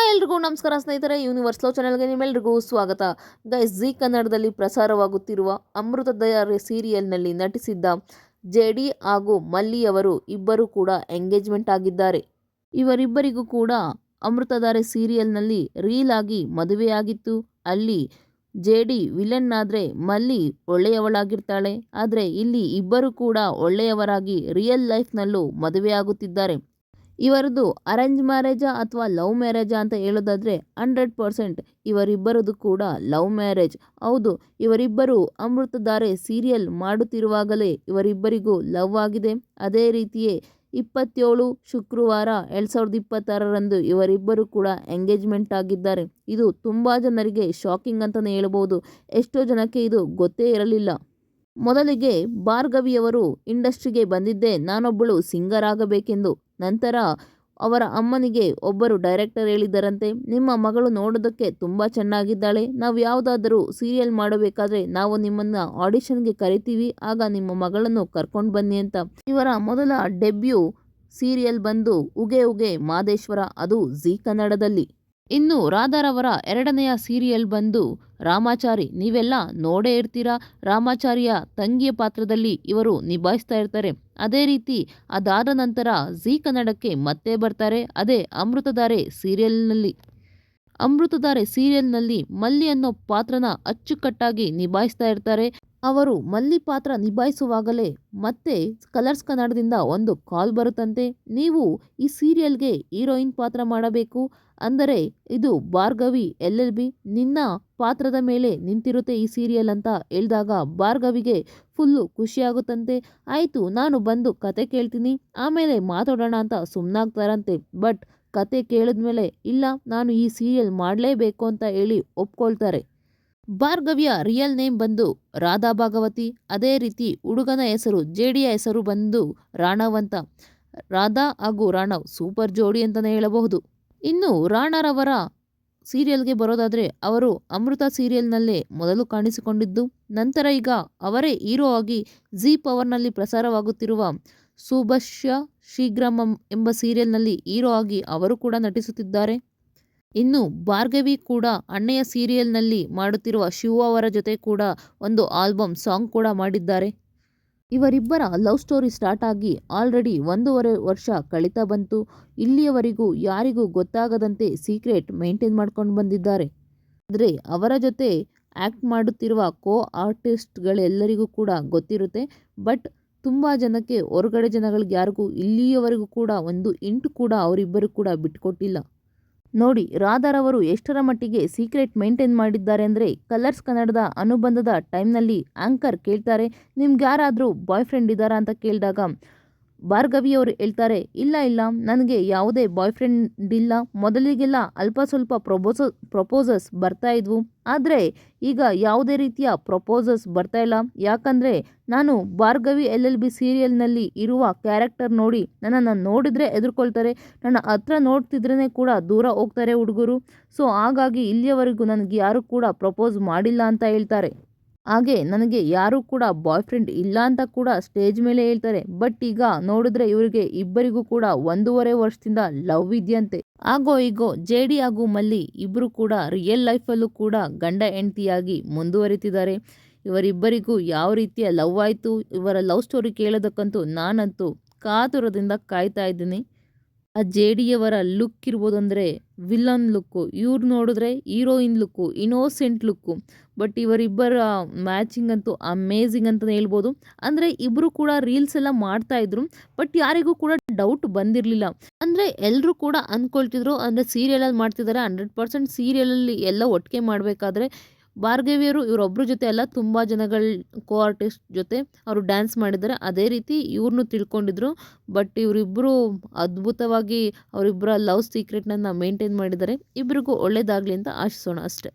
ಎಲ್ರಿಗೂ ನಮಸ್ಕಾರ ಸ್ನೇಹಿತರೆ, ಯೂನಿವರ್ಸ್ ಲವ್ ಚಾನೆಲ್ಗೆ ನಿಮ್ಮೆಲ್ರಿಗೂ ಸ್ವಾಗತ. ಗೈಸ್, ಜಿ ಕನ್ನಡದಲ್ಲಿ ಪ್ರಸಾರವಾಗುತ್ತಿರುವ ಅಮೃತಧಾರೆ ಸೀರಿಯಲ್ನಲ್ಲಿ ನಟಿಸಿದ್ದ ಜೆಡಿ ಹಾಗೂ ಮಲ್ಲಿಯವರು ಇಬ್ಬರು ಕೂಡ ಎಂಗೇಜ್ಮೆಂಟ್ ಆಗಿದ್ದಾರೆ. ಇವರಿಬ್ಬರಿಗೂ ಕೂಡ ಅಮೃತಧಾರೆ ಸೀರಿಯಲ್ನಲ್ಲಿ ರೀಲ್ ಆಗಿ ಮದುವೆಯಾಗಿತ್ತು. ಅಲ್ಲಿ ಜೆಡಿ ವಿಲನ್ ಆದರೆ ಮಲ್ಲಿ ಒಳ್ಳೆಯವಳಾಗಿರ್ತಾಳೆ. ಆದರೆ ಇಲ್ಲಿ ಇಬ್ಬರು ಕೂಡ ಒಳ್ಳೆಯವರಾಗಿ ರಿಯಲ್ ಲೈಫ್ನಲ್ಲೂ ಮದುವೆಯಾಗುತ್ತಿದ್ದಾರೆ. ಇವರದು ಅರೇಂಜ್ ಮ್ಯಾರೇಜಾ ಅಥವಾ ಲವ್ ಮ್ಯಾರೇಜಾ ಅಂತ ಹೇಳೋದಾದರೆ 100% ಇವರಿಬ್ಬರದು ಕೂಡ ಲವ್ ಮ್ಯಾರೇಜ್. ಹೌದು, ಇವರಿಬ್ಬರು ಅಮೃತಧಾರೆ ಸೀರಿಯಲ್ ಮಾಡುತ್ತಿರುವಾಗಲೇ ಇವರಿಬ್ಬರಿಗೂ ಲವ್ ಆಗಿದೆ. ಅದೇ ರೀತಿಯೇ 27 ಶುಕ್ರವಾರ 2026ರಂದು ಇವರಿಬ್ಬರು ಕೂಡ ಎಂಗೇಜ್ಮೆಂಟ್ ಆಗಿದ್ದಾರೆ. ಇದು ತುಂಬ ಜನರಿಗೆ ಶಾಕಿಂಗ್ ಅಂತಲೇ ಹೇಳ್ಬೋದು. ಎಷ್ಟೋ ಜನಕ್ಕೆ ಇದು ಗೊತ್ತೇ ಇರಲಿಲ್ಲ. ಮೊದಲಿಗೆ ಭಾರ್ಗವಿಯವರು ಇಂಡಸ್ಟ್ರಿಗೆ ಬಂದಿದ್ದೇ ನಾನೊಬ್ಬಳು ಸಿಂಗರ್ ಆಗಬೇಕೆಂದು. ನಂತರ ಅವರ ಅಮ್ಮನಿಗೆ ಒಬ್ಬರು ಡೈರೆಕ್ಟರ್ ಹೇಳಿದ್ದರಂತೆ, ನಿಮ್ಮ ಮಗಳು ನೋಡೋದಕ್ಕೆ ತುಂಬ ಚೆನ್ನಾಗಿದ್ದಾಳೆ, ನಾವು ಯಾವುದಾದರೂ ಸೀರಿಯಲ್ ಮಾಡಬೇಕಾದ್ರೆ ನಾವು ನಿಮ್ಮನ್ನು ಆಡಿಷನ್ಗೆ ಕರಿತೀವಿ, ಆಗ ನಿಮ್ಮ ಮಗಳನ್ನು ಕರ್ಕೊಂಡು ಬನ್ನಿ ಅಂತ. ಇವರ ಮೊದಲ ಡೆಬ್ಯೂ ಸೀರಿಯಲ್ ಬಂದು ಉಗೆ ಉಗೆ ಮಾದೇಶ್ವರ, ಅದು ಜಿ ಕನ್ನಡದಲ್ಲಿ. ಇನ್ನು ರಾಧಾರವರ ಎರಡನೆಯ ಸೀರಿಯಲ್ ಬಂದು ರಾಮಾಚಾರಿ. ನೀವೆಲ್ಲ ನೋಡೇ ಇರ್ತೀರಾ. ರಾಮಾಚಾರಿಯ ತಂಗಿಯ ಪಾತ್ರದಲ್ಲಿ ಇವರು ನಿಭಾಯಿಸ್ತಾ ಇರ್ತಾರೆ. ಅದೇ ರೀತಿ ಅದಾದ ನಂತರ ಜಿ ಕನ್ನಡಕ್ಕೆ ಮತ್ತೆ ಬರ್ತಾರೆ, ಅದೇ ಅಮೃತಧಾರೆ ಸೀರಿಯಲ್ನಲ್ಲಿ. ಅಮೃತಧಾರೆ ಸೀರಿಯಲ್ನಲ್ಲಿ ಮಲ್ಲಿ ಅನ್ನೋ ಪಾತ್ರನ ಅಚ್ಚುಕಟ್ಟಾಗಿ ನಿಭಾಯಿಸ್ತಾ ಇರ್ತಾರೆ. ಅವರು ಮಲ್ಲಿ ಪಾತ್ರ ನಿಭಾಯಿಸುವಾಗಲೇ ಮತ್ತೆ ಕಲರ್ಸ್ ಕನ್ನಡದಿಂದ ಒಂದು ಕಾಲ್ ಬರುತ್ತಂತೆ, ನೀವು ಈ ಸೀರಿಯಲ್ಗೆ ಹೀರೋಯಿನ್ ಪಾತ್ರ ಮಾಡಬೇಕು, ಅಂದರೆ ಇದು ಭಾರ್ಗವಿ LLB ನಿನ್ನ ಪಾತ್ರದ ಮೇಲೆ ನಿಂತಿರುತ್ತೆ ಈ ಸೀರಿಯಲ್ ಅಂತ ಹೇಳಿದಾಗ ಭಾರ್ಗವಿಗೆ ಫುಲ್ಲು ಖುಷಿಯಾಗುತ್ತಂತೆ. ಆಯಿತು, ನಾನು ಬಂದು ಕತೆ ಕೇಳ್ತೀನಿ, ಆಮೇಲೆ ಮಾತಾಡೋಣ ಅಂತ ಸುಮ್ಮನಾಗ್ತಾರಂತೆ. ಬಟ್ ಕತೆ ಕೇಳಿದ್ಮೇಲೆ ಇಲ್ಲ, ನಾನು ಈ ಸೀರಿಯಲ್ ಮಾಡಲೇಬೇಕು ಅಂತ ಹೇಳಿ ಒಪ್ಕೊಳ್ತಾರೆ. ಭಾರ್ಗವಿಯ ರಿಯಲ್ ನೇಮ್ ಬಂದು ರಾಧಾ ಭಾಗವತಿ. ಅದೇ ರೀತಿ ಹುಡುಗನ ಹೆಸರು ಜೆಡಿಯ ಹೆಸರು ಬಂದು ರಾಣವ್ ಅಂತ. ರಾಧಾ ಹಾಗೂ ರಾಣವ್ ಸೂಪರ್ ಜೋಡಿ ಅಂತಲೇ ಹೇಳಬಹುದು. ಇನ್ನು ರಾಣಾರವರ ಸೀರಿಯಲ್ಗೆ ಬರೋದಾದರೆ ಅವರು ಅಮೃತ ಸೀರಿಯಲ್ನಲ್ಲೇ ಮೊದಲು ಕಾಣಿಸಿಕೊಂಡಿದ್ದು, ನಂತರ ಈಗ ಅವರೇ ಹೀರೋ ಆಗಿ ಜಿ ಪವರ್ನಲ್ಲಿ ಪ್ರಸಾರವಾಗುತ್ತಿರುವ ಸುಭಾಷ್ಯ ಶೀಘ್ರಂ ಎಂಬ ಸೀರಿಯಲ್ನಲ್ಲಿ ಹೀರೋ ಆಗಿ ಅವರು ಕೂಡ ನಟಿಸುತ್ತಿದ್ದಾರೆ. ಇನ್ನು ಭಾರ್ಗವಿ ಕೂಡ ಅಣ್ಣೆಯ ಸೀರಿಯಲ್ನಲ್ಲಿ ಮಾಡುತ್ತಿರುವ ಶಿವ ಅವರ ಜೊತೆ ಕೂಡ ಒಂದು ಆಲ್ಬಮ್ ಸಾಂಗ್ ಕೂಡ ಮಾಡಿದ್ದಾರೆ. ಇವರಿಬ್ಬರ ಲವ್ ಸ್ಟೋರಿ ಸ್ಟಾರ್ಟ್ ಆಗಿ ಆಲ್ರೆಡಿ 1.5 ವರ್ಷ ಕಳೀತಾ ಬಂತು. ಇಲ್ಲಿಯವರೆಗೂ ಯಾರಿಗೂ ಗೊತ್ತಾಗದಂತೆ ಸೀಕ್ರೆಟ್ ಮೇಂಟೈನ್ ಮಾಡ್ಕೊಂಡು ಬಂದಿದ್ದಾರೆ. ಆದರೆ ಅವರ ಜೊತೆ ಆ್ಯಕ್ಟ್ ಮಾಡುತ್ತಿರುವ ಕೋ ಆರ್ಟಿಸ್ಟ್ಗಳೆಲ್ಲರಿಗೂ ಕೂಡ ಗೊತ್ತಿರುತ್ತೆ. ಬಟ್ ತುಂಬ ಜನಕ್ಕೆ, ಹೊರಗಡೆ ಜನಗಳಿಗೆ ಯಾರಿಗೂ ಇಲ್ಲಿಯವರೆಗೂ ಕೂಡ ಒಂದು ಇಂಟು ಕೂಡ ಅವರಿಬ್ಬರು ಕೂಡ ಬಿಟ್ಕೊಟ್ಟಿಲ್ಲ. ನೋಡಿ, ರಾಧಾರವರು ಎಷ್ಟರ ಮಟ್ಟಿಗೆ ಸೀಕ್ರೆಟ್ ಮೇಂಟೈನ್ ಮಾಡಿದ್ದಾರೆ ಅಂದರೆ, ಕಲರ್ಸ್ ಕನ್ನಡದ ಅನುಬಂಧದ ಟೈಮ್ನಲ್ಲಿ ಆ್ಯಂಕರ್ ಕೇಳ್ತಾರೆ, ನಿಮ್ಗೆ ಯಾರಾದರೂ ಬಾಯ್ ಫ್ರೆಂಡ್ ಇದ್ದಾರಾ ಅಂತ ಕೇಳಿದಾಗ ಭಾರ್ಗವಿಯವರು ಹೇಳ್ತಾರೆ, ಇಲ್ಲ ನನಗೆ ಯಾವುದೇ ಬಾಯ್ ಫ್ರೆಂಡ್ ಇಲ್ಲ. ಮೊದಲಿಗೆಲ್ಲ ಅಲ್ಪ ಸ್ವಲ್ಪ ಪ್ರಪೋಸಸ್ ಬರ್ತಾ ಇದ್ವು, ಆದರೆ ಈಗ ಯಾವುದೇ ರೀತಿಯ ಪ್ರಪೋಸಸ್ ಬರ್ತಾ ಇಲ್ಲ. ಯಾಕಂದರೆ ನಾನು ಭಾರ್ಗವಿ LLB ಸೀರಿಯಲ್ನಲ್ಲಿ ಇರುವ ಕ್ಯಾರೆಕ್ಟರ್ ನೋಡಿ ನನ್ನನ್ನು ನೋಡಿದರೆ ಎದುರ್ಕೊಳ್ತಾರೆ, ನನ್ನ ಹತ್ರ ನೋಡ್ತಿದ್ರೇ ಕೂಡ ದೂರ ಹೋಗ್ತಾರೆ ಹುಡುಗರು. ಸೊ ಹಾಗಾಗಿ ಇಲ್ಲಿಯವರೆಗೂ ನನಗೆ ಯಾರೂ ಕೂಡ ಪ್ರಪೋಸ್ ಮಾಡಿಲ್ಲ ಅಂತ ಹೇಳ್ತಾರೆ. ಹಾಗೆ ನನಗೆ ಯಾರೂ ಕೂಡ ಬಾಯ್ ಫ್ರೆಂಡ್ ಇಲ್ಲ ಅಂತ ಕೂಡ ಸ್ಟೇಜ್ ಮೇಲೆ ಹೇಳ್ತಾರೆ. ಬಟ್ ಈಗ ನೋಡಿದ್ರೆ ಇವರಿಗೆ ಇಬ್ಬರಿಗೂ ಕೂಡ 1.5 ವರ್ಷದಿಂದ ಲವ್ ಇದೆಯಂತೆ. ಆಗೋ ಈಗೋ ಜೆಡಿ ಹಾಗೂ ಮಲ್ಲಿ ಇಬ್ಬರು ಕೂಡ ರಿಯಲ್ ಲೈಫಲ್ಲೂ ಕೂಡ ಗಂಡ ಹೆಂಡತಿಯಾಗಿ ಮುಂದುವರಿತಿದ್ದಾರೆ. ಇವರಿಬ್ಬರಿಗೂ ಯಾವ ರೀತಿಯ ಲವ್ ಆಯಿತು, ಇವರ ಲವ್ ಸ್ಟೋರಿ ಕೇಳೋದಕ್ಕಂತೂ ನಾನಂತೂ ಕಾತುರದಿಂದ ಕಾಯ್ತಾ ಇದ್ದೀನಿ. ಆ ಜೆಡಿಯವರ ಲುಕ್ ಇರ್ಬೋದು, ಅಂದರೆ ವಿಲನ್ ಲುಕ್ಕು, ಇವ್ರು ನೋಡಿದ್ರೆ heroine look, innocent look. But ಇವರಿಬ್ಬರ ಮ್ಯಾಚಿಂಗ್ ಅಂತೂ ಅಮೇಝಿಂಗ್ ಅಂತಲೇ ಹೇಳ್ಬೋದು. ಅಂದರೆ ಇಬ್ಬರು ಕೂಡ ರೀಲ್ಸ್ ಎಲ್ಲ ಮಾಡ್ತಾಯಿದ್ರು, ಬಟ್ ಯಾರಿಗೂ ಕೂಡ ಡೌಟ್ ಬಂದಿರಲಿಲ್ಲ. ಅಂದರೆ ಎಲ್ಲರೂ ಕೂಡ ಅಂದ್ಕೊಳ್ತಿದ್ರು, ಅಂದರೆ ಸೀರಿಯಲಲ್ಲಿ ಮಾಡ್ತಿದ್ದಾರೆ, 100% ಸೀರಿಯಲಲ್ಲಿ ಎಲ್ಲ ಒಟ್ಟಿಗೆ ಮಾಡಬೇಕಾದ್ರೆ ಭಾರ್ಗವಿಯವರು ಇವರೊಬ್ಬರ ಜೊತೆ ಎಲ್ಲ ತುಂಬ ಜನಗಳ ಕೋ ಆರ್ಟಿಸ್ಟ್ ಜೊತೆ ಅವರು ಡ್ಯಾನ್ಸ್ ಮಾಡಿದ್ದಾರೆ. ಅದೇ ರೀತಿ ಇವ್ರನ್ನೂ ತಿಳ್ಕೊಂಡಿದ್ರು. ಬಟ್ ಇವರಿಬ್ಬರು ಅದ್ಭುತವಾಗಿ ಅವರಿಬ್ಬರ ಲವ್ ಸೀಕ್ರೆಟ್ನನ್ನು ಮೇಂಟೈನ್ ಮಾಡಿದ್ದಾರೆ. ಇಬ್ಬರಿಗೂ ಒಳ್ಳೆಯದಾಗಲಿ ಅಂತ ಆಶಿಸೋಣ ಅಷ್ಟೇ.